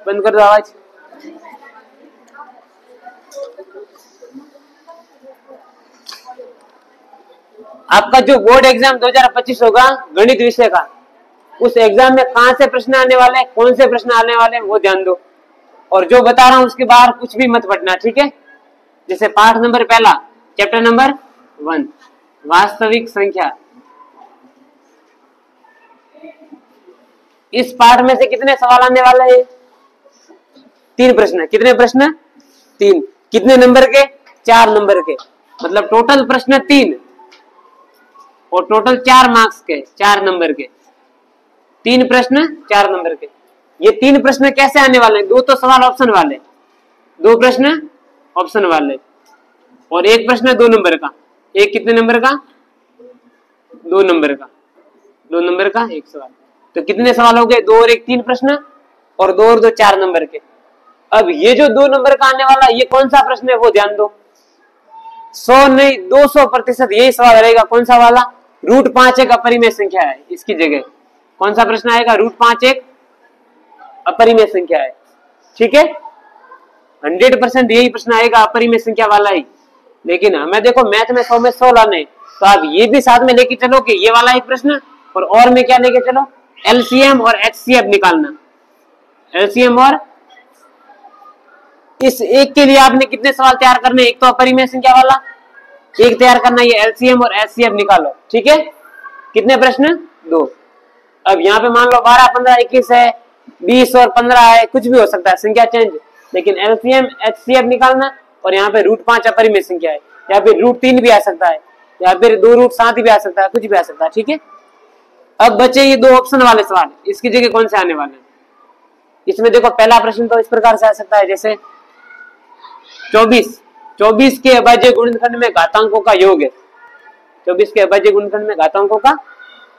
बंद कर दो आवाज। आपका जो बोर्ड एग्जाम 2025 होगा गणित विषय का, उस एग्जाम में कहां से प्रश्न आने वाले हैं, कौन से प्रश्न आने वाले हैं वो ध्यान दो। और जो बता रहा हूं उसके बाहर कुछ भी मत पढ़ना, ठीक है। जैसे पाठ नंबर पहला, चैप्टर नंबर 1, वास्तविक संख्या। इस पाठ में से कितने सवाल आने वाले हैं? 3 प्रश्न। कितने प्रश्न? 3। कितने नंबर के? 4 नंबर के। मतलब टोटल प्रश्न 3 और टोटल 4 मार्क्स के, 4 नंबर के। 3 प्रश्न 4 नंबर के। ये 3 प्रश्न कैसे आने वाले हैं? 2 तो सवाल ऑप्शन वाले, 2 प्रश्न ऑप्शन वाले और 1 प्रश्न 2 नंबर का। एक कितने नंबर का? 2 नंबर का। 2 नंबर का 1 सवाल। तो कितने सवाल हो गए? 2 और 1 3 प्रश्न और 2 और 2 4 नंबर के। अब ये जो 2 नंबर का आने वाला ये कौन सा प्रश्न है वो ध्यान दो। 100 नहीं 200% यही सवाल रहेगा। कौन सा वाला? √5 एक अपरिमेय संख्या है। इसकी जगह कौन सा प्रश्न आएगा? √5 एक अपरिमेय संख्या है, ठीक है। 100% यही प्रश्न आएगा, अपरिमेय संख्या वाला ही। लेकिन हमें देखो मैथ में 100 में 100 लाने, तो आप ये भी साथ में लेके चलो कि ये वाला एक प्रश्न और में क्या लेके चलो? एलसीएम और एचसीएफ निकालना। एलसीएम और इस एक के लिए आपने कितने सवाल तैयार करने? एक तो अपरिमेय संख्या वाला एक तैयार करना, ये एलसीएम और एचसीएफ निकालो, ठीक है। कितने प्रश्न? 2। अब यहाँ पे मान लो 12 15 21 है, 20 और 15 है, कुछ भी हो सकता है, संख्या चेंज। लेकिन एलसीएम एचसीएफ निकालना और यहाँ पे √5 अपरिमेय संख्या है, या फिर √3 भी आ सकता है, या फिर 2√7 भी आ सकता है, कुछ भी आ सकता है, ठीक है। अब बचे ये 2 ऑप्शन वाले सवाल, इसकी जगह कौन से आने वाले हैं? इसमें देखो पहला प्रश्न तो इस प्रकार से आ सकता है, जैसे 24 के अभाज्य गुणनखंड में घातांकों का योग है। 24 के अभाज्य गुणनखंड में घातांकों का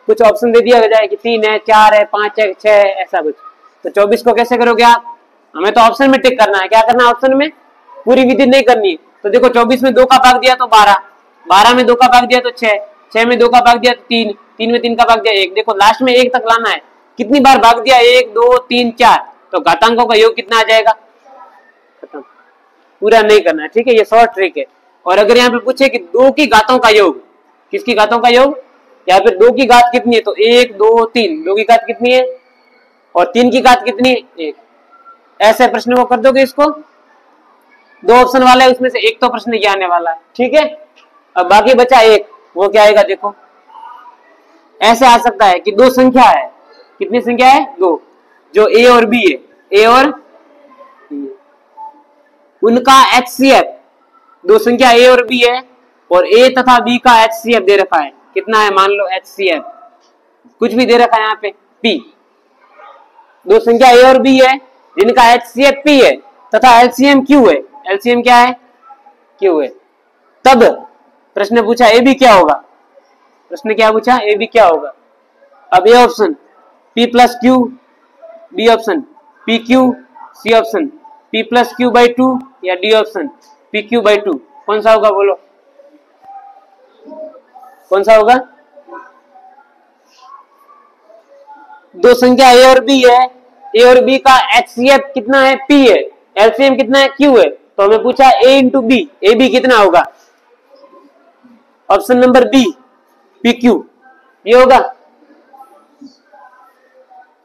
कुछ ऑप्शन दे दिया जाए कि 3 है, 4 है, 5 है, 6 है, ऐसा कुछ। तो 24 को कैसे करोगे आप? हमें तो ऑप्शन में टिक करना है। क्या करना है ऑप्शन में? पूरी विधि नहीं करनी है। तो देखो 24 में 2 का भाग दिया तो 12, 12 में 2 का भाग दिया तो 6, 6 में 2 का भाग दिया तो 3, 3 में 3 का भाग दिया 1। देखो लास्ट में 1 तक लाना है। कितनी बार भाग दिया? 1 2 3 4। तो घातांकों का योग कितना आ जाएगा? खत्म। पूरा नहीं करना है, ठीक है। ये शॉर्ट ट्रिक है। और अगर यहाँ पे पूछे कि 2 की घातों का योग, किसकी घातों का योग, या फिर 2 की घात कितनी है, तो 1 2 3, 2 की घात कितनी है और 3 की घात कितनी है? 1। ऐसे प्रश्न वो कर दोगे। इसको 2 ऑप्शन वाला है, उसमें से एक तो प्रश्न ये आने वाला है, ठीक है। अब बाकी बचा एक, वो क्या आएगा? देखो ऐसे आ सकता है कि 2 संख्या है। कितनी संख्या है? 2, जो ए और बी है, ए और बी, उनका एचसीएफ, 2 संख्या ए और बी है और ए तथा बी का एचसीएफ दे रखा है। कितना है? मान लो एचसीएफ कुछ भी दे रखा है यहाँ पे पी। 2 संख्या ए और बी है जिनका एचसीएफ पी है तथा एलसीएम क्यू है। एलसीएम क्या है? क्यू है। तब प्रश्न पूछा ए बी क्या होगा? प्रश्न क्या पूछा? ए बी क्या होगा? अब A option P plus Q, B option P Q, C option P plus Q by 2 या D option P Q by 2। कौन सा होगा? बोलो कौन सा होगा? 2 संख्या ए और बी है, ए और बी का एचसीएफ कितना है? पी है। एलसीएम कितना है? क्यू है। तो हमें पूछा A into B, A B कितना होगा? Option number B P Q, ये होगा।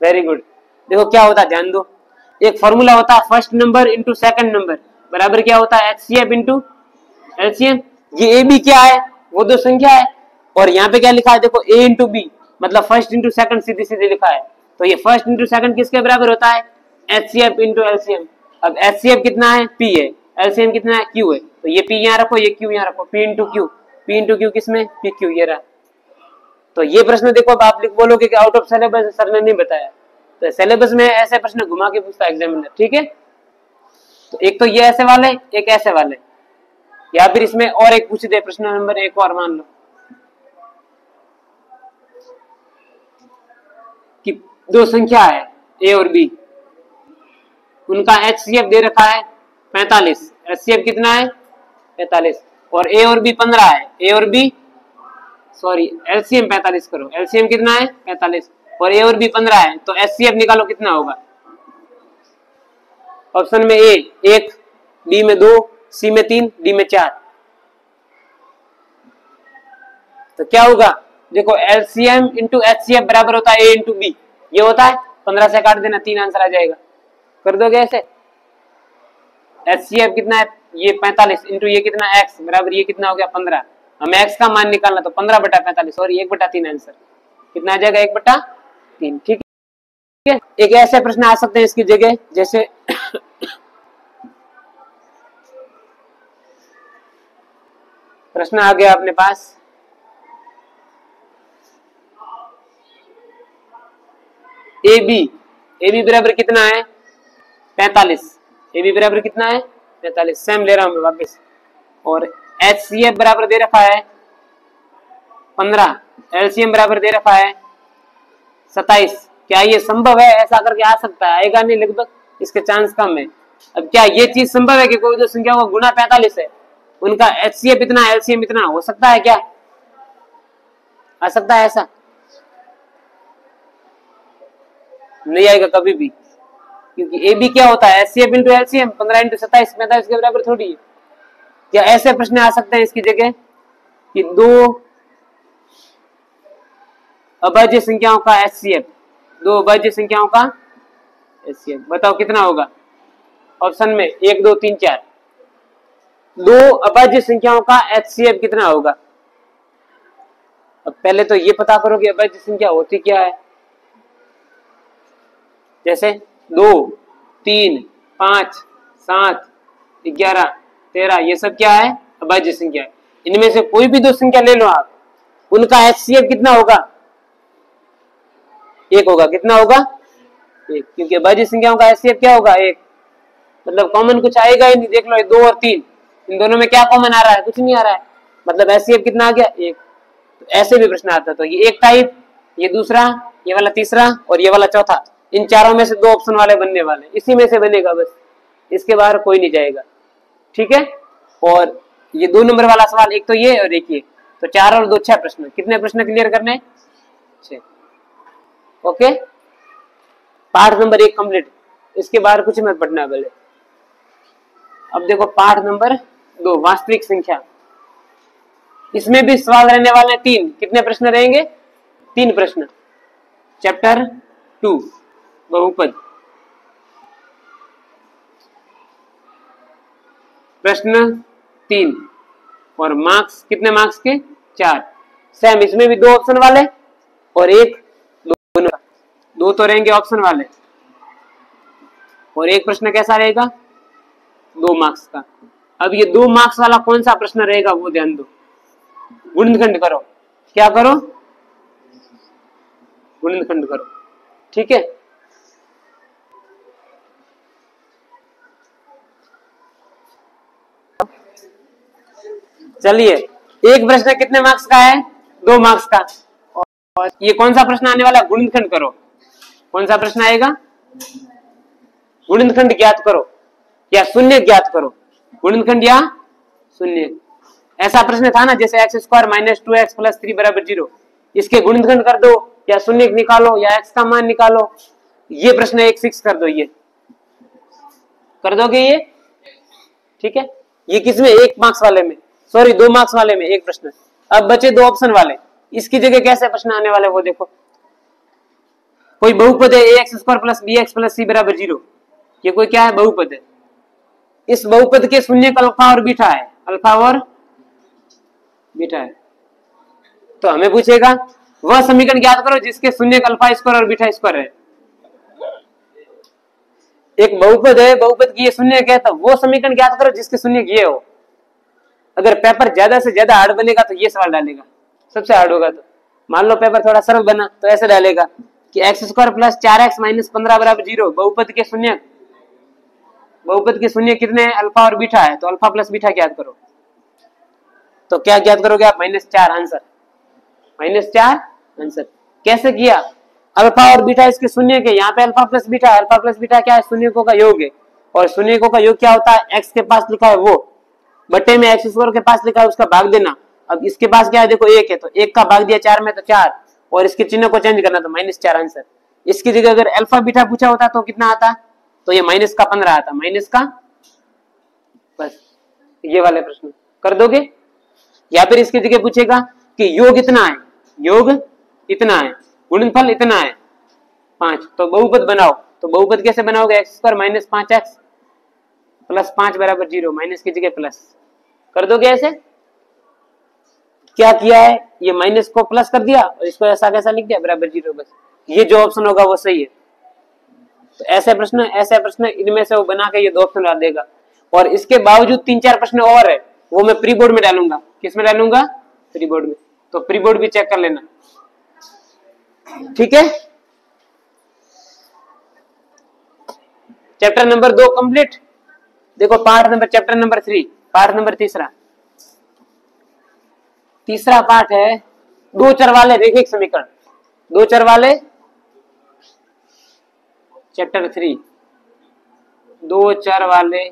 Very good. देखो क्या होता है, ध्यान दो। एक फॉर्मूला होता है first number into second number बराबर क्या होता है? HCF into LCM. ये ए बी क्या है? वो 2 संख्या है और यहाँ पे क्या लिखा है? देखो ए इंटू बी, मतलब फर्स्ट इंटू सेकंड सीधे सीधे लिखा है। तो ये फर्स्ट इंटू सेकंड किसके बराबर होता है? HCF into LCM. अब एचसीएफ कितना है? पी है। एलसीएम कितना है? क्यू है। तो ये पी यहाँ रखो, ये क्यू यहाँ रखो। P into Q, P into Q किसमें? पी क्यू, ये रहा। तो ये प्रश्न देखो, अब आप बोलोगे कि आउट ऑफ सिलेबस सर ने नहीं बताया। तो सिलेबस में ऐसे प्रश्न घुमा के पूछता है एग्जामिनर, ठीक है। तो एक तो ये ऐसे वाले, एक ऐसे वाले, या फिर इसमें और एक पूछ दे प्रश्न नंबर एक और मान लो कि 2 संख्या है ए और बी, उनका एचसीएफ दे रखा है 45। एचसीएफ कितना है? 45। और ए और बी 15 है। ए और बी सॉरी एलसीएम 45 करो। एलसीएम कितना है? 45 और ए और बी 15 है। तो एचसीएफ निकालो कितना होगा? ऑप्शन में ए 1, बी में 2, सी में 3, डी में 4। तो क्या होगा, देखो एलसीएम इंटू एचसीएफ बराबर होता है ए इंटू बी, ये होता है 15 से काट देना, 3 आंसर आ जाएगा। कर दोगे ऐसे, एचसीएफ कितना है, ये 45 इंटू ये कितना एक्स बराबर ये कितना हो गया 15। हमें एक्स का मान निकालना, तो 15/45 और 1/3 आंसर कितना आ जाएगा 1/3। ठीक है, एक ऐसे प्रश्न आ सकते हैं इसकी जगह, जैसे प्रश्न आ गया अपने पास, ए बी बराबर कितना है 45, ए बी बराबर कितना है 45, सेम ले रहा हूं मैं वापस। और एचसीएफ बराबर दे रखा है 15, एलसीएम बराबर दे रखा है 27। क्या ये संभव है, ऐसा करके आ सकता है, आएगा नहीं, लगभग इसके चांस कम है। अब क्या ये चीज संभव है कि कोई दो संख्याओं का गुना 45 है, उनका एचसीएफ इतना एलसीएम इतना हो सकता है, क्या आ सकता है ऐसा? नहीं आएगा कभी भी, क्योंकि ए बी क्या होता है एचसीएफ इंटू एलसीएम, 15 इंटू 27 45 के बराबर थोड़ी है। क्या ऐसे प्रश्न आ सकते हैं इसकी जगह कि दो अभाज्य संख्याओं का एचसीएफ, दो अभाज्य संख्याओं का एचसीएफ, बताओ कितना होगा? ऑप्शन में 1 2 3 4, दो अभाज्य संख्याओं का एचसीएफ कितना होगा? अब पहले तो ये पता करो कि अभाज्य संख्या होती क्या है। जैसे 2 3 5 7 11 13, ये सब क्या है अभाज्य संख्या है। इनमें से कोई भी दो संख्या ले लो आप, उनका एचसीएफ कितना होगा? 1 होगा। कितना होगा? 1, क्योंकि अभाज्य संख्याओं का एचसीएफ क्या होगा 1। मतलब कॉमन कुछ आएगा ही नहीं। देख लो 2 और 3, इन दोनों में क्या कॉमन आ रहा है? कुछ नहीं आ रहा है, मतलब एचसीएफ कितना आ गया 1। तो ऐसे भी प्रश्न आता है। तो ये एक टाइप, ये दूसरा, ये वाला तीसरा और ये वाला चौथा, इन चारों में से 2 ऑप्शन वाले बनने वाले, इसी में से बनेगा बस, इसके बाहर कोई नहीं जाएगा। ठीक है, और ये 2 नंबर वाला सवाल, एक तो ये और एक ये, तो 4 और 2 6 प्रश्न। कितने प्रश्न क्लियर करने? 6। ओके, पार्ट नंबर 1 कंप्लीट, इसके बाहर कुछ मत पढ़ना पहले। अब देखो पार्ट नंबर 2 वास्तविक संख्या, इसमें भी सवाल रहने वाले 3। कितने प्रश्न रहेंगे? 3 प्रश्न। चैप्टर 2 बहुपद, प्रश्न 3 और मार्क्स कितने मार्क्स के? 4। सेम इसमें भी 2 ऑप्शन वाले और एक दोनों, 2 तो रहेंगे ऑप्शन वाले और एक प्रश्न कैसा रहेगा 2 मार्क्स का। अब ये 2 मार्क्स वाला कौन सा प्रश्न रहेगा वो ध्यान दो। गुणनखंड करो, क्या करो? गुणनखंड करो। ठीक है, चलिए एक प्रश्न कितने मार्क्स का है? 2 मार्क्स का। और ये कौन सा प्रश्न आने वाला है? गुणनखंड करो। कौन सा प्रश्न आएगा? गुणनखंड ज्ञात करो या शून्य ज्ञात करो। गुणनखंड या शून्य, ऐसा प्रश्न था ना जैसे x² - 2x + 3 = 0, इसके गुणनखंड कर दो या शून्य निकालो या x का मान निकालो। ये प्रश्न एक फिक्स कर दो, ये कर दोगे ये? ठीक है, ये किसमें? 1 मार्क्स वाले में, सॉरी 2 मार्क्स वाले में एक प्रश्न। अब बचे 2 ऑप्शन वाले, इसकी जगह कैसे प्रश्न आने वाले वो देखो। कोई बहुपद है ax² + bx + c = 0, ये कोई क्या है? बहुपद है। इस बहुपद के शून्य का अल्फा और बीटा है, अल्फा और बीटा है। तो हमें पूछेगा वह समीकरण ज्ञात करो जिसके शून्य का अल्फा² और बीटा² है। एक बहुपद है, बहुपद की ये शून्य है, तो वो समीकरण ज्ञात करो जिसके शून्य ये हो। अगर पेपर ज्यादा से ज्यादा हार्ड बनेगा तो ये सवाल डालेगा, सबसे हार्ड होगा तो मान लो पेपर थोड़ा सरल बना तो ऐसे डालेगा कि x² + 4x - 15 = 0। बहुपद के शून्य, बहुपद के शून्य कितने हैं? अल्फा और बीटा है, तो अल्फा प्लस बीटा ज्ञात करो। तो क्या ज्ञात करोगे आप? -4 आंसर, -4 आंसर। कैसे किया? अल्फा और बीटा इसके शून्य के, यहाँ पे alpha plus beta, alpha plus beta क्या है? शून्यकों का योग है, और शून्यकों का योग क्या होता है? x के पास लिखा है वो बटे में x² के पास लिखा है उसका भाग देना। अब इसके पास क्या है? देखो 1 है, तो 1 का भाग दिया 4 में तो 4, और इसके चिन्ह को चेंज करना तो -4 आंसर। इसकी जगह अगर अल्फा बीटा पूछा होता तो कितना आता? तो ये माइनस का 15 आता, माइनस का, बस ये वाले प्रश्न कर दोगे। या फिर इसकी जगह पूछेगा कि योग इतना है, योग इतना है, गुणनफल इतना है 5, तो बहुपद बनाओ। तो बहुपद कैसे बनाओगे, x square minus 5x plus 5 बराबर 0, माइनस की जगह प्लस कर दोगे। ऐसे क्या किया है, ये माइनस को प्लस कर दिया और इसको ऐसा कैसा लिख दिया बराबर 0, बस ये जो ऑप्शन होगा वो सही है। तो ऐसे प्रश्न इनमें से वो बना के ये 2 ऑप्शन डाल देगा। और इसके बावजूद 3-4 प्रश्न और है, वो मैं प्री बोर्ड में डालूंगा। किसमें डालूंगा, प्री बोर्ड में। तो प्री बोर्ड भी चेक कर लेना, ठीक है। Chapter number 2 complete. देखो part number, chapter number 3, part number तीसरा पार्ट है 2 चर वाले रैखिक समीकरण। 2 चर वाले, चैप्टर 3, 2 चर वाले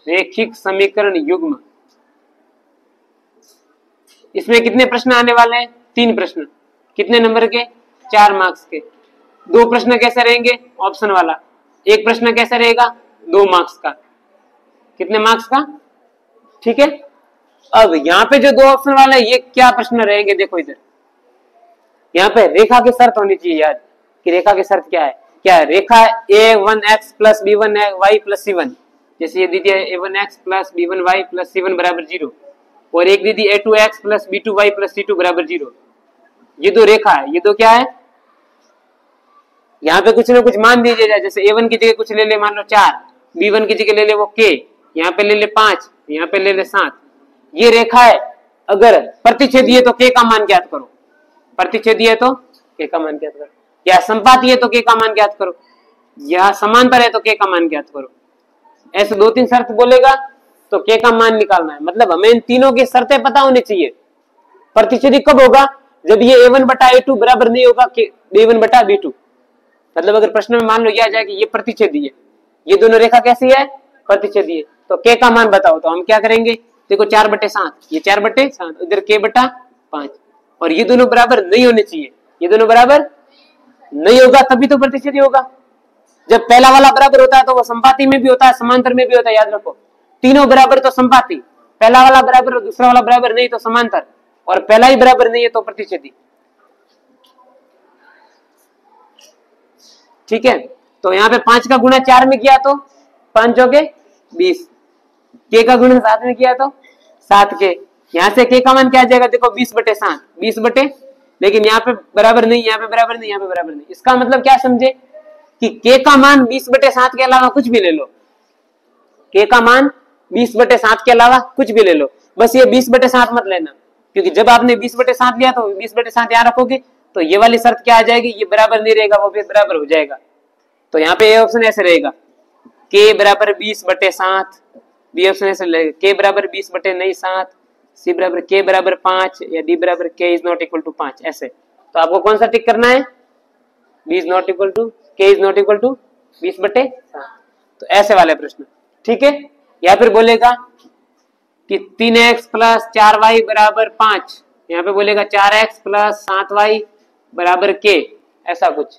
रैखिक समीकरण युग्म। इसमें कितने प्रश्न आने वाले हैं, 3 प्रश्न। कितने नंबर के, 4 मार्क्स के। 2 प्रश्न कैसे रहेंगे, ऑप्शन वाला। 1 प्रश्न कैसे रहेगा, 2 मार्क्स का। कितने मार्क्स का, ठीक है। अब यहाँ पे जो 2 ऑप्शन वाला है, ये क्या प्रश्न रहेंगे, देखो इधर। यहाँ पे रेखा की शर्त होनी चाहिए याद, कि रेखा की शर्त क्या है। क्या है, रेखा a1x plus b1y plus c1, जैसे ये दीदी है a1x plus b1y plus c1 बराबर 0, और एक दीदी a2x plus b2y plus c2 बराबर 0। ये 2 रेखा है, ये 2 क्या है। यहाँ पे कुछ ना कुछ मान दीजिए, जैसे a1 की जगह कुछ ले ले, मान लो 4, b1 की जगह ले ले वो k, यहाँ पे ले ले 5, यहाँ पे ले ले 7। ये रेखा है, अगर प्रतिच्छेदी है तो k का मान ज्ञात करो, प्रतिच्छेदी है तो k का मान ज्ञात करो, या संपाती है तो k का मान ज्ञात करो, या समांतर है तो k का मान ज्ञात करो। ऐसे 2-3 शर्त बोलेगा तो k का मान निकालना है। मतलब हमें इन तीनों की शर्तें पता होनी चाहिए। प्रतिच्छेदी कब होगा, जब ये a1 बटा a2 बराबर नहीं होगा b1 बटा b2। मतलब अगर प्रश्न में मान लो यह आ जाए कि ये प्रतिच्छेदी है, ये दोनों रेखा कैसी है, प्रतिच्छेदी है, तो k का मान बताओ। तो हम क्या करेंगे, देखो 4/7, ये 4/7, इधर k बटा 5, और ये दोनों बराबर नहीं होने चाहिए। ये दोनों बराबर नहीं होगा तभी तो प्रतिच्छेदी होगा। जब पहला वाला बराबर होता है तो वो संपाती में भी होता है, समांतर में भी होता है, याद रखो। तीनों बराबर तो संपाती, पहला वाला बराबर और दूसरा वाला बराबर नहीं तो समांतर, और पहला ही बराबर नहीं है तो प्रतिच्छेदी, ठीक है। तो यहाँ पे 5 का गुणा 4 में किया तो 5 जोगे 20, k का गुणा 7 में किया तो 7k। यहाँ से k का मान क्या आ जाएगा, देखो 20/7, 20 लेकिन यहाँ पे बराबर नहीं, यहाँ पे बराबर नहीं, यहाँ पे बराबर नहीं। इसका मतलब क्या समझे कि k का मान 20/7 के अलावा कुछ भी ले लो, k का मान 20/7 के अलावा कुछ भी ले लो, बस ये 20/7 मत लेना, क्योंकि जब आपने 20/7 लिया तो 20/7 यहाँ रखोगे तो ये वाली शर्त क्या आ जाएगी, ये बराबर नहीं रहेगा, वो भी बराबर हो जाएगा। तो यहाँ पे ये ऑप्शन ऐसे रहेगा, k बराबर 20/7, बी ऑप्शन ऐसे रहेगा k बराबर 20/7, सी बराबर k बराबर 5, या डी बराबर k is not equal to 5। ऐसे तो आपको कौन सा टिक करना है, b is not equal to, k is not equal to 20/7। तो ऐसे वाले प्रश्न, ठीक है। या फिर बोलेगा कि 3x प्लस 4y बराबर 5, यहाँ पे बोलेगा 4x प्लस 7y बराबर k, ऐसा कुछ।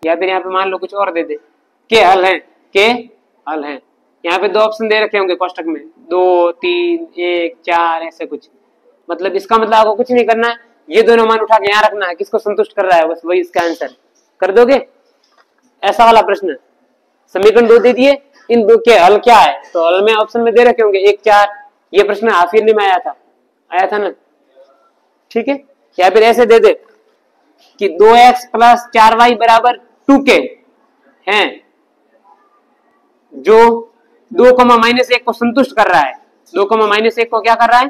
या फिर यहाँ पे मान लो कुछ और दे दे, k हल है, k हल है। यहाँ पे 2 ऑप्शन दे रखे होंगे कोष्टक में, 2, 3, 1, 4, ऐसे कुछ। मतलब इसका मतलब आपको कुछ नहीं करना है, ये दोनों मान उठा के यहाँ रखना है, किसको संतुष्ट कर रहा है बस वही इसका आंसर कर दोगे। ऐसा वाला प्रश्न, समीकरण 2 दे दिए, इन 2 के हल क्या है, तो हल में ऑप्शन में दे रखे होंगे 1, 4। ये प्रश्न हाफ ईयरली में आया था ना, ठीक है। या फिर ऐसे दे दे कि 2x प्लस 4y बराबर 2k है, जो 2,-1 को संतुष्ट कर रहा है। 2,-1 को क्या कर रहा है,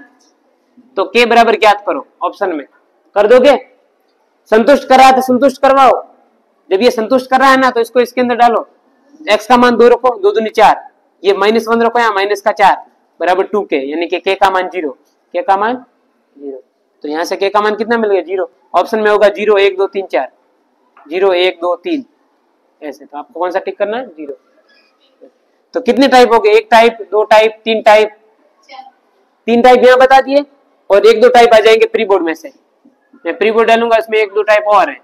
तो k बराबर ज्ञात करो, ऑप्शन में कर दोगे। संतुष्ट कर रहा है तो संतुष्ट करवाओ, जब ये संतुष्ट कर रहा है ना तो इसको इसके अंदर डालो, x का मान 2 रखो, 2 दूनी 4, ये -1 रखो, यहाँ -4 बराबर 2k, यानी कि k का मान 0, k का मान 0। तो यहाँ से k का मान कितना मिल गया, 0। ऑप्शन में होगा 0, 1, 2, 3, 4, 0, 1, 2, 3 ऐसे। तो आपको कौन सा टिक करना है, 0। तो कितने टाइप हो गए, 1 टाइप, 2 टाइप, 3 टाइप, 3 टाइप यहाँ बता दिए, और 1-2 टाइप आ जाएंगे प्री बोर्ड में से। मैं प्री बोर्ड डालूंगा, इसमें 1-2 टाइप और है,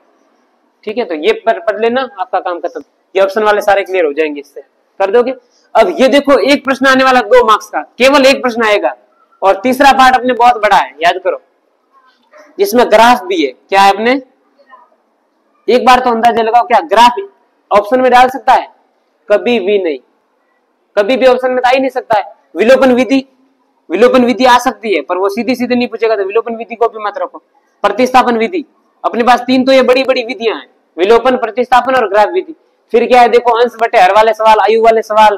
ठीक है। तो ये पढ़ लेना, आपका काम खत्म। ये ऑप्शन वाले सारे क्लियर हो जाएंगे इससे, कर दोगे। अब ये देखो एक प्रश्न आने वाला 2 मार्क्स का, केवल एक प्रश्न आएगा, और तीसरा पार्ट अपने बहुत बड़ा है, याद करो, जिसमें ग्राफ भी है। क्या है अपने, एक बार तो अंदाजा लगाओ, क्या ग्राफ ऑप्शन में डाल सकता है? कभी भी नहीं, कभी भी ऑप्शन में तो आ ही नहीं सकता है। विलोपन विधि आ सकती है, पर वो सीधी सीधी नहीं पूछेगा, तो विलोपन विधि को भी मत रखो। प्रतिस्थापन विधि, अपने पास 3 तो ये बड़ी बड़ी विधियां हैं, विलोपन, प्रतिस्थापन और ग्राफ विधि। फिर क्या है देखो, अंश बटे हर वाले सवाल, आयु वाले सवाल,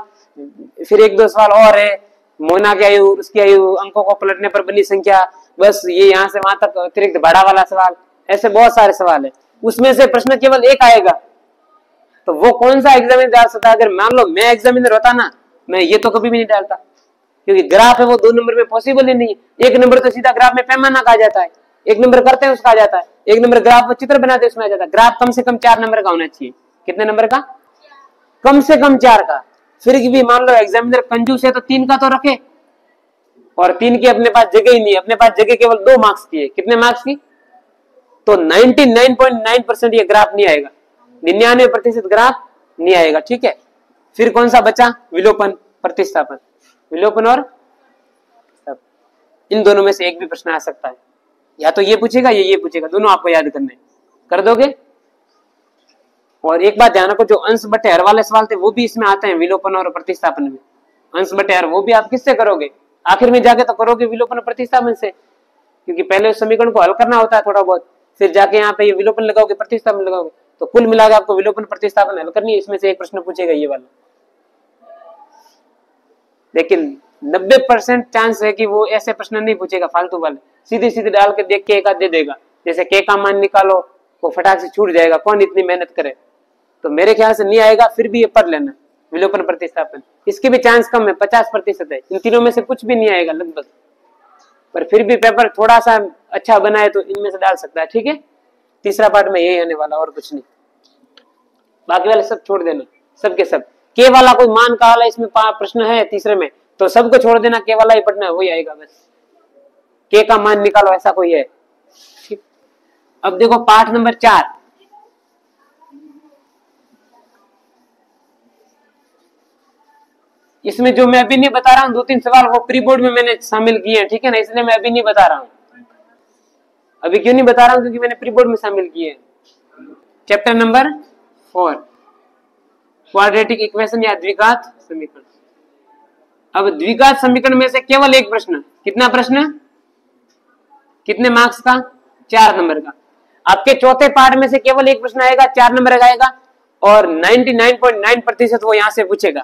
फिर 1-2 सवाल और है, मोना की आयु, उसकी आयु, अंकों को पलटने पर बनी संख्या, बस ये यहाँ से वहां तक, अतिरिक्त भाड़ा वाला सवाल, ऐसे बहुत सारे सवाल है। उसमें से प्रश्न केवल एक आएगा, तो वो कौन सा एग्जामिनर डाल सकता है? अगर मान लो मैं एग्जामिनर होता ना, मैं ये तो कभी भी नहीं डालता, क्योंकि ग्राफ है वो 2 नंबर में पॉसिबल ही नहीं है। 1 नंबर तो सीधा ग्राफ में पैमाना कहा जाता है, 1 नंबर करते हैं उसका आ जाता है, 1 नंबर ग्राफ चित्र बनाते हैं उसमें आ जाता है। ग्राफ कम से कम 4 नंबर का होना चाहिए। कितने नंबर का? कम से कम 4 का। फिर भी मान लो एग्जामिनर कंजूस है तो 3 का तो रखे, और 3 की अपने पास जगह ही नहीं है, अपने पास जगह केवल 2 मार्क्स की है। कितने मार्क्स की? तो 99.9% ये ग्राफ नहीं आएगा, 99% ग्राफ नहीं आएगा, ठीक है। फिर कौन सा बचा? विलोपन, प्रतिस्थापन। विलोपन और इन दोनों में से एक भी प्रश्न आ सकता है, या तो ये पूछेगा या ये पूछेगा, दोनों आपको याद करने, कर दोगे। और एक बात ध्यान रखो, जो अंश बटे हर वाले सवाल थे वो भी इसमें आते हैं, विलोपन और प्रतिस्थापन में। अंश बटे हर वो भी आप किससे करोगे? आखिर में जाके तो करोगे विलोपन और प्रतिस्थापन से, क्योंकि पहले उस समीकरण को हल करना होता है थोड़ा बहुत, फिर जाके यहाँ पे ये विलोपन लगाओगे, प्रतिस्थापन लगाओगे, तो कुल मिलाकर आपको विलोपन प्रतिस्थापन हल करनी है। इसमें से एक प्रश्न पूछेगा ये वाला, लेकिन 90% चांस है कि वो ऐसे प्रश्न नहीं पूछेगा फालतू वाले, सीधे सीधे डाल के देख के एक आध दे देगा, जैसे के का मान निकालो, वो फटाक से छूट जाएगा, कौन इतनी मेहनत करे। तो मेरे ख्याल से नहीं आएगा, फिर भी ये पढ़ लेना विलोपन प्रतिस्थापन, इसके भी चांस कम है, 50% है। इन तीनों में से कुछ भी नहीं आएगा लगभग, पर फिर भी पेपर थोड़ा सा अच्छा बनाए तो इनमें से डाल सकता है, ठीक है। तीसरा पार्ट में यही आने वाला, और कुछ नहीं, बाकी वाले सब छोड़ देना, सबके सब। के वाला कोई मान का वाला इसमें प्रश्न है तीसरे में, तो सबको छोड़ देना, के वाला ही पढ़ना है, वही आएगा बस, के का मान निकालो, ऐसा कोई है, ठीक। अब देखो पाठ नंबर 4, इसमें जो मैं अभी नहीं बता रहा हूँ 2-3 सवाल वो प्री बोर्ड में मैंने शामिल किए हैं, ठीक है ना, इसलिए मैं अभी नहीं बता रहा हूँ। अभी क्यों नहीं बता रहा हूँ? क्योंकि मैंने प्री बोर्ड में शामिल किए हैं। चैप्टर नंबर 4, क्वाड्रेटिक इक्वेशन या द्विघात समीकरण। अब द्विघात समीकरण में से केवल एक प्रश्न, कितना प्रश्न, कितने मार्क्स का? 4 नंबर का। आपके चौथे पार्ट में से केवल एक प्रश्न आएगा, 4 नंबर का आएगा, और 99.9% वो यहां से पूछेगा,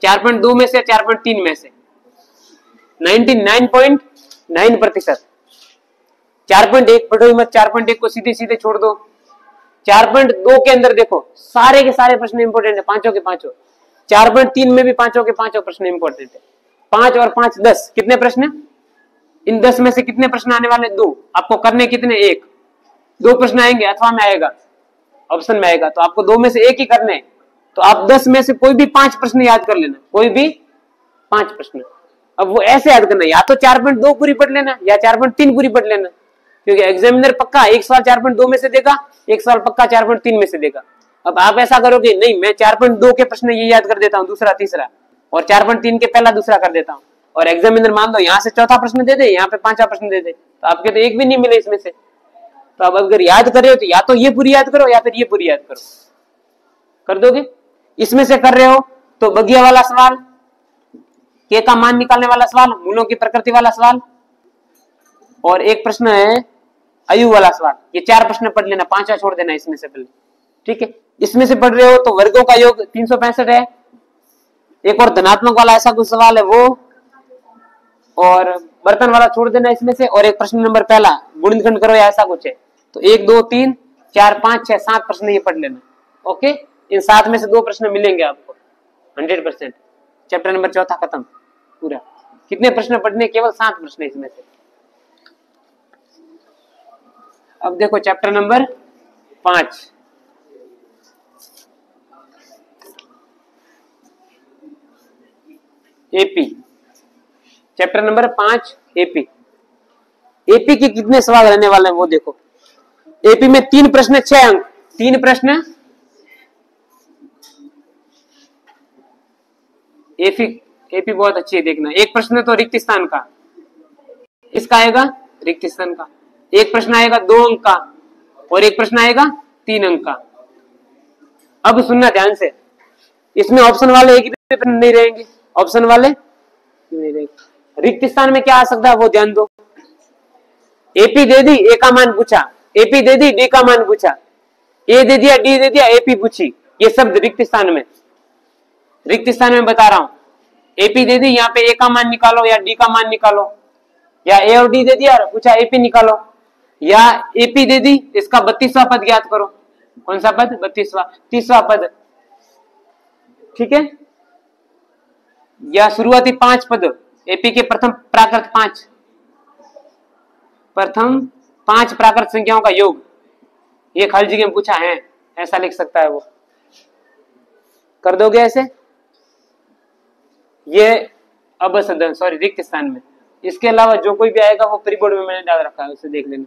4.2 में से, 4.3 में से, 99.9%। 4.1 पढ़ो ही मत, 4.1 को सीधे सीधे छोड़ दो। 4.2 के अंदर देखो सारे के सारे प्रश्न इंपोर्टेंट है, पांचों के पांचों। 4.3 में भी पांचों के पांचों प्रश्न इंपोर्टेंट है। 5 और 5 10, कितने प्रश्न? इन 10 में से कितने प्रश्न आने वाले? 2। आपको करने कितने? 1। 2 प्रश्न आएंगे, अथवा में आएगा, ऑप्शन में आएगा, तो आपको 2 में से 1 ही करने हैं। तो आप 10 में से कोई भी 5 प्रश्न याद कर लेना, कोई भी 5 प्रश्न। अब वो ऐसे याद करना, या तो 4.2 पूरी पढ़ लेना या 4.3 पूरी पढ़ लेना, क्योंकि एग्जामिनर पक्का एक सवाल 4.2 में से देगा, एक सवाल पक्का 4.3 में से देगा। अब आप ऐसा करोगे, नहीं मैं 4.2 के प्रश्न ये याद कर देता हूँ, दूसरा तीसरा, और 4.3 के पहला दूसरा कर देता हूँ, और एग्जामिनर मान लो यहाँ से चौथा प्रश्न दे दे, यहाँ पे 5वां प्रश्न दे दे, तो आपके तो एक भी नहीं मिले इसमें से। तो अब अगर याद कर रहे हो तो या तो ये पूरी याद करो या फिर ये पूरी याद करो, कर दोगे। इसमें से कर रहे हो तो बगिया वाला सवाल, के का मान निकालने वाला सवाल, मूलों की प्रकृति वाला सवाल, और एक प्रश्न है आयु वाला सवाल। ये 4 प्रश्न पढ़ लेना, 5वां छोड़ देना इसमें से पहले, ठीक है। इसमें से पढ़ रहे हो तो वर्गों का योग 365 है, एक और धनात्मक वाला ऐसा कुछ सवाल है वो, और बर्तन वाला छोड़ देना इसमें से, और एक प्रश्न नंबर पहला गुणनखंड करो या ऐसा कुछ है। तो 1 2 3 4 5 6 7 प्रश्न ये पढ़ लेना, ओके। इन 7 में से 2 प्रश्न मिलेंगे आपको 100%। चैप्टर नंबर 4 खत्म पूरा। कितने प्रश्न पढ़ने? केवल 7 प्रश्न इसमें से। अब देखो chapter number 5, AP. Chapter number 5 AP. AP के कितने सवाल रहने वाले हैं वो देखो। एपी में 3 प्रश्न 6 अंक, 3 प्रश्न एपी बहुत अच्छी है, देखना। एक प्रश्न तो रिक्त स्थान का, इसका आएगा रिक्त स्थान का। एक प्रश्न आएगा 2 अंक का और एक प्रश्न आएगा 3 अंक का। अब सुनना ध्यान से, इसमें ऑप्शन वाले एक भी पेपर नहीं रहेंगे, ऑप्शन वाले नहीं रहेंगे। रिक्त स्थान में क्या आ सकता है वो ध्यान दो। एपी दे दी, ए का मान पूछा, एपी दे दी, डी का मान पूछा, ए दे दिया, डी दे दिया, एपी पूछी, ये शब्द रिक्त स्थान में, रिक्त स्थान में बता रहा हूं। एपी दे दी, यहाँ पे ए का मान निकालो या डी का मान निकालो, या ए और डी दे दिया पूछा एपी निकालो, या एपी दे दी, इसका 32वां पद ज्ञात करो। कौन सा पद? 32वां, 30वां पद, ठीक है। या शुरुआती 5 पद, एपी के प्रथम प्राकृत 5, प्रथम 5 प्राकृत संख्याओं का योग, ये खाली जगह में पूछा है, ऐसा लिख सकता है वो। कर दोगे ऐसे? ये अब सॉरी रिक्त स्थान में। इसके अलावा जो कोई भी आएगा वो प्री बोर्ड में मैंने डाल रखा है, उसे देख लेना।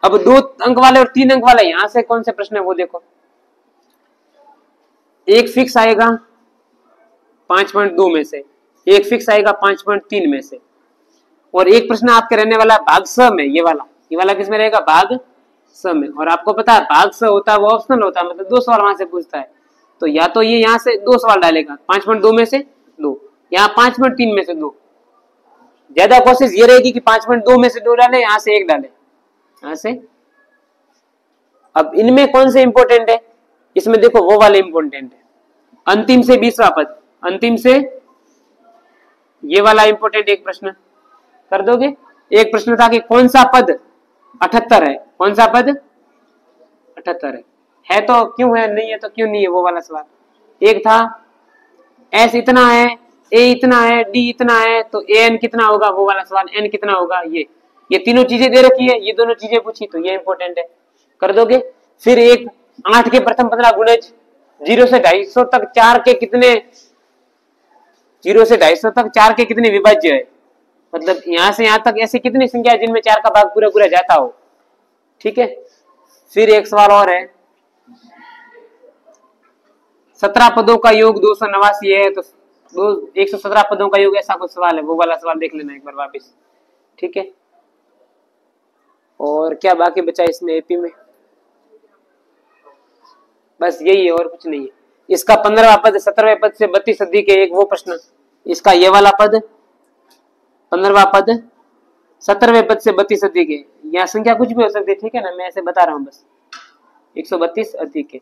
अब 2 अंक वाले और 3 अंक वाले यहां से कौन से प्रश्न है वो देखो। एक फिक्स आएगा 5.2 में से, एक फिक्स आएगा 5.3 में से, और एक प्रश्न आपके रहने वाला भाग स में, ये वाला किस में रहेगा? भाग स में। और आपको पता है भाग स होता है वो ऑप्शनल होता है, मतलब 2 सवाल वहां से पूछता है, तो या तो ये यहाँ से 2 सवाल डालेगा, 5.2 में से 2, यहाँ 5.3 में से 2। ज्यादा कोशिश ये रहेगी कि 5.2 में से 2 डाले, यहाँ से 1 डाले, यहाँ से। अब इनमें कौन से इंपॉर्टेंट है? इसमें देखो वो वाले इंपॉर्टेंट है, अंतिम से 20वां पद, अंतिम से ये वाला इंपॉर्टेंट एक प्रश्न कर दोगे। एक प्रश्न था कि कौन सा पद 78 है, कौन सा पद 78 है तो क्यों है, नहीं है तो क्यों नहीं है, वो वाला सवाल। एक था एस इतना है, ए इतना है, डी इतना है, तो ए एन कितना होगा, वो वाला सवाल। एन कितना होगा, ये तीनों चीजें दे रखी है, ये दोनों चीजें पूछी, तो ये इंपॉर्टेंट है, कर दोगे। फिर एक 8 के प्रथम 15 गुणज, 0 से 250 तक 4 के कितने, 0 से 250 तक 4 के कितने विभाज्य है, मतलब यहां से यहां तक ऐसी कितनी संख्या है जिनमें 4 का भाग पूरा पूरा जाता हो, ठीक है। फिर एक सवाल और है, 17 पदों का योग 289 है, तो 117 पदों का योग, ऐसा कुछ सवाल है, वो वाला सवाल देख लेना एक बार वापिस, ठीक है। और क्या बाकी बचा इसमें एपी में? बस यही है और कुछ नहीं है। इसका 15वां पद 17वें पद से 32 अधिक है, एक वो प्रश्न। इसका ये वाला पद 15वां पद 17वें पद से 32 अधिक है, यहाँ संख्या कुछ भी हो सकती है, ठीक है ना, मैं ऐसे बता रहा हूँ बस। 132 अधिक है,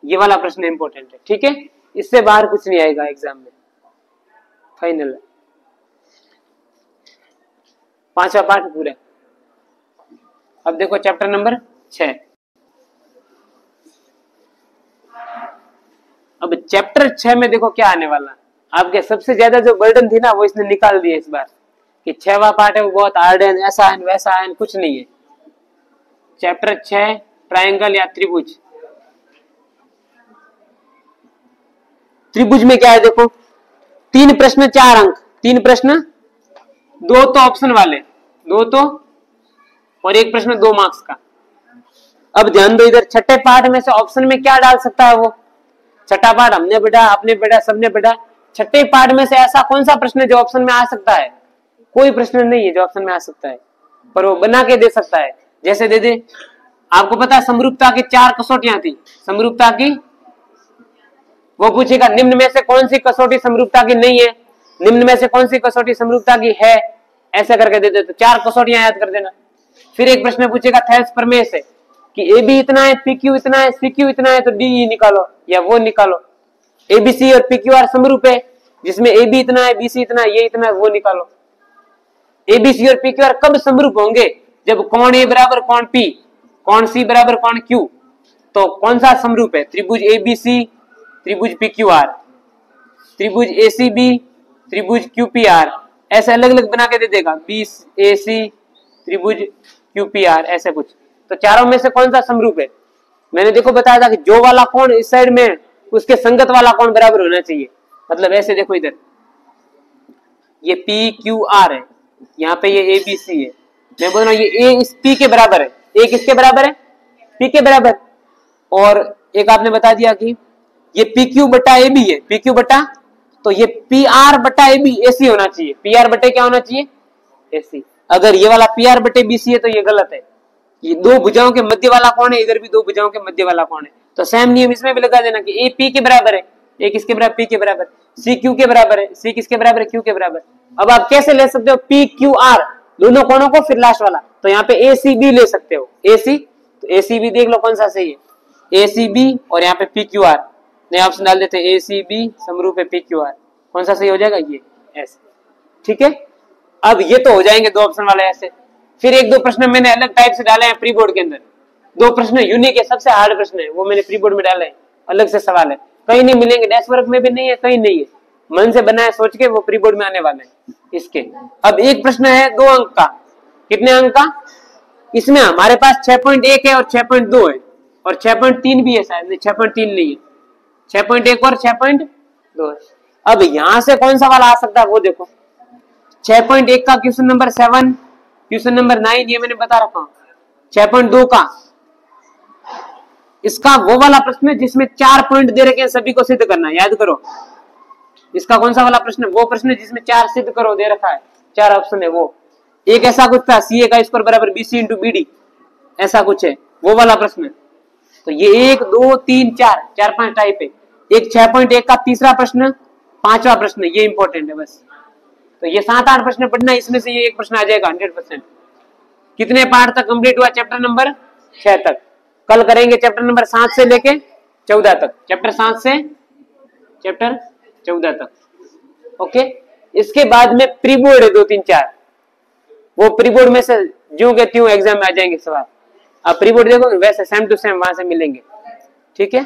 ये वाला प्रश्न इंपॉर्टेंट है, ठीक है। इससे बाहर कुछ नहीं आएगा एग्जाम में, फाइनल है। 5वां पार्ट पूरा। अब देखो चैप्टर नंबर 6। अब चैप्टर 6 में देखो क्या आने वाला। आपके सबसे ज्यादा जो बर्डन थी ना वो इसने निकाल दिया इस बार, कि 6वां पार्ट है वो बहुत हार्ड है, ऐसा है वैसा है, कुछ नहीं है। चैप्टर 6 ट्रायंगल या त्रिभुज। त्रिभुज में क्या है देखो, 3 प्रश्न 4 अंक, 3 प्रश्न, 2 तो ऑप्शन वाले, 2 तो, और एक प्रश्न 2 मार्क्स का। अब ध्यान दो इधर, छठे पार्ट में से ऑप्शन में क्या डाल सकता है वो? छठा पार्ट हमने पढ़ा, आपने पढ़ा, सबने पढ़ा। छठे पार्ट में से ऐसा कौन सा प्रश्न है जो ऑप्शन में आ सकता है? कोई प्रश्न नहीं है जो ऑप्शन में आ सकता है, पर वो बना के दे सकता है। जैसे दे दे, आपको पता है समरूपता की 4 कसौटियां थी, समरूपता की, वो पूछेगा निम्न में से कौन सी कसौटी समरूपता की नहीं है, निम्न में से कौन सी कसौटी समरूपता की है, ऐसा करके दे दे, तो 4 कसौटियां याद कर देना। फिर एक प्रश्न पूछेगा थेल्स प्रमेय से कि ए बी इतना है, पी क्यू इतना है, सी क्यू इतना है, तो डी ई निकालो या वो निकालो। ए बी सी और पी क्यू आर समरूप है, जिसमें ए बी इतना है, बी सी इतना है, ये इतना है, वो निकालो। ए बी सी और पी क्यू आर कब समरूप होंगे? जब कोण ए बराबर कोण पी, कोण सी बराबर कोण क्यू। तो कौन सा समरूप है? त्रिभुज ए बी सी, त्रिभुज पी क्यू आर, त्रिभुज ए सी बी, त्रिभुज क्यू पी आर, ऐसे अलग अलग बना के दे देगा, बी ए सी, त्रिभुज क्यू पी आर, ऐसे कुछ। तो चारों में से कौन सा समरूप है? मैंने देखो बताया था कि जो वाला कोण इस साइड में उसके संगत वाला कोण बराबर होना चाहिए। मतलब ऐसे देखो इधर, ये पी क्यू आर है, यहाँ पे ये ए बी सी है, मैं बोल रहा हूँ ये ए इस पी के बराबर है, ए किसके बराबर है? पी के बराबर। और एक आपने बता दिया कि ये पी क्यू बटा ए बी है, पी क्यू बटा तो ये पी आर बटा ए बी ऐसी होना चाहिए। पी आर बटे क्या होना चाहिए? ऐसी। अगर ये वाला पी आर बटे बी सी है तो ये गलत है। ये दो भुजाओं के मध्य वाला कौन है? इधर भी दो भुजाओं के मध्य वाला कौन है? तो सेम नियम इसमें भी लगा देना कि ए पी के बराबर है, ए किसके बराबर? पी के बराबर। सी क्यू के बराबर है, सी किसके बराबर है? क्यू के बराबर। अब आप कैसे ले सकते हो? पी क्यू आर दोनों कोणों को, फिर लास्ट वाला, तो यहाँ पे ए सी बी ले सकते हो। ए सी, तो ए सी बी देख लो कौन सा सही है, ए सी बी, और यहाँ पे पी क्यू आर, नए ऑप्शन डाल देते हैं ए सी बी समरूप है पी क्यू आर, कौन सा सही हो जाएगा? ये ऐसे, ठीक है। अब ये तो हो जाएंगे दो ऑप्शन वाले ऐसे। फिर एक दो प्रश्न मैंने अलग टाइप से डाले हैं प्री बोर्ड के अंदर, दो प्रश्न यूनिक है, सबसे हार्ड प्रश्न है, वो मैंने प्री बोर्ड में डाले हैं, अलग से सवाल है, कहीं नहीं मिलेंगे, डैश वर्क में भी नहीं है, कहीं नहीं है, मन से बनाया सोच के, वो प्री बोर्ड में आने वाले हैं इसके। अब एक प्रश्न है 2 अंक का, कितने अंक का? इसमें हमारे पास 6.1 है और 6.2 है और 6.3 भी है, शायद 6.3 नहीं है, 6.1 और 6.2 है। अब यहां से कौन सा वाला आ सकता है वो देखो, 6.1 का क्वेश्चन नंबर 7, क्वेश्चन नंबर 9 ये मैंने बता रखा हूं। 6.2 का इसका वो वाला प्रश्न है जिसमें 4 पॉइंट दे रखे हैं, सभी को सिद्ध करना है, याद करो। इसका कौन सा वाला प्रश्न है? वो प्रश्न है जिसमें 4 सिद्ध करो दे रखा है, 4 ऑप्शन है वो। एक ऐसा कुछ था, सी ए का स्क्वायर बराबर B C into B D, ऐसा कुछ है, वो वाला प्रश्न है। तो ये 1 2 3 4 4-5 टाइप है। एक 6.1 का तीसरा प्रश्न, 5वां प्रश्न, ये इंपॉर्टेंट है बस। तो ये 7-8 प्रश्न पढ़ना, इसमें से ये एक प्रश्न आ जाएगा 100%। कितने पार्ट तक कंप्लीट हुआ? चैप्टर नंबर 6 तक। कल करेंगे चैप्टर नंबर 7 से लेके 14 तक, चैप्टर 7 से चैप्टर 14 तक। ओके, इसके बाद में प्री बोर्ड है 2 3 4, वो प्री बोर्ड में से जो के त्यों एग्जाम में आ जाएंगे सवाल। आप प्री बोर्ड देखो वैसे सेम टू सेम वहां से मिलेंगे, ठीक है।